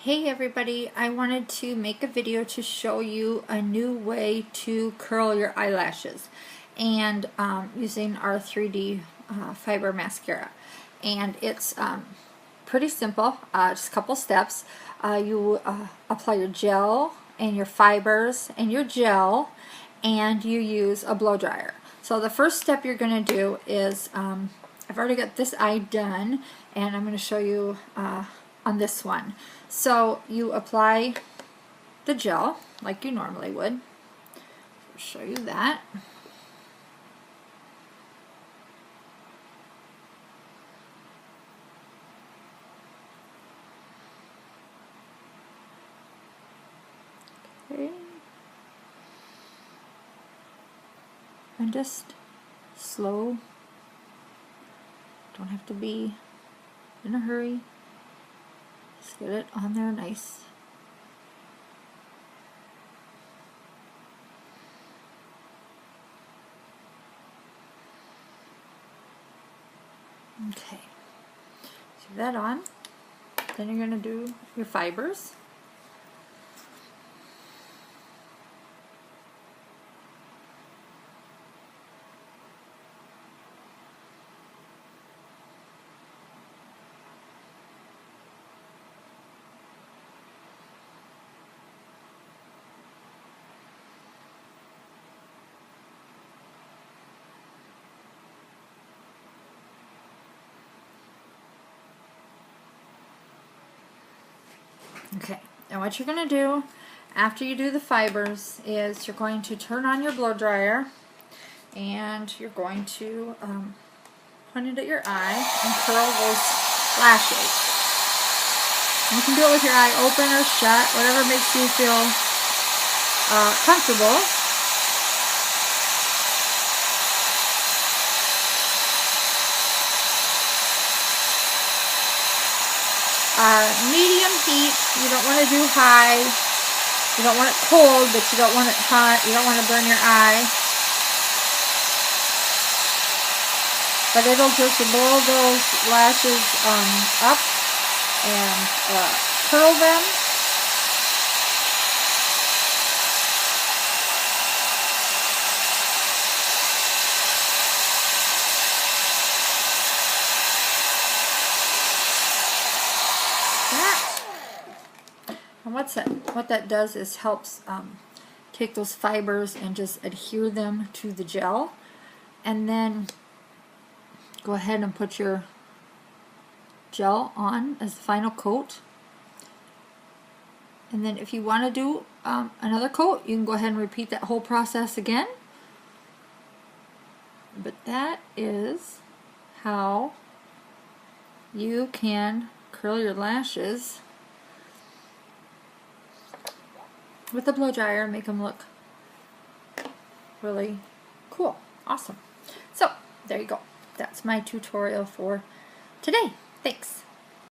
Hey everybody, I wanted to make a video to show you a new way to curl your eyelashes and using our 3D fiber mascara. And it's pretty simple, just a couple steps. You apply your gel and your fibers and your gel, and you use a blow dryer. So the first step you're going to do is, I've already got this eye done, and I'm going to show you on this one. So you apply the gel like you normally would. I'll show you that. Okay. And just slow. Don't have to be in a hurry. Just get it on there nice. Okay. So that on. Then you're going to do your fibers. Okay, and what you're going to do after you do the fibers is you're going to turn on your blow dryer and you're going to point it at your eye and curl those lashes. You can do it with your eye open or shut, whatever makes you feel comfortable. Medium heat. You don't want to do high. You don't want it cold, but you don't want it hot. You don't want to burn your eye. But it'll just blow those lashes up and curl them. And what that does is helps take those fibers and just adhere them to the gel. And then go ahead and put your gel on as the final coat. And then if you want to do another coat, you can go ahead and repeat that whole process again. But that is how you can curl your lashes with a blow dryer and make them look really cool. Awesome. So there you go. That's my tutorial for today. Thanks.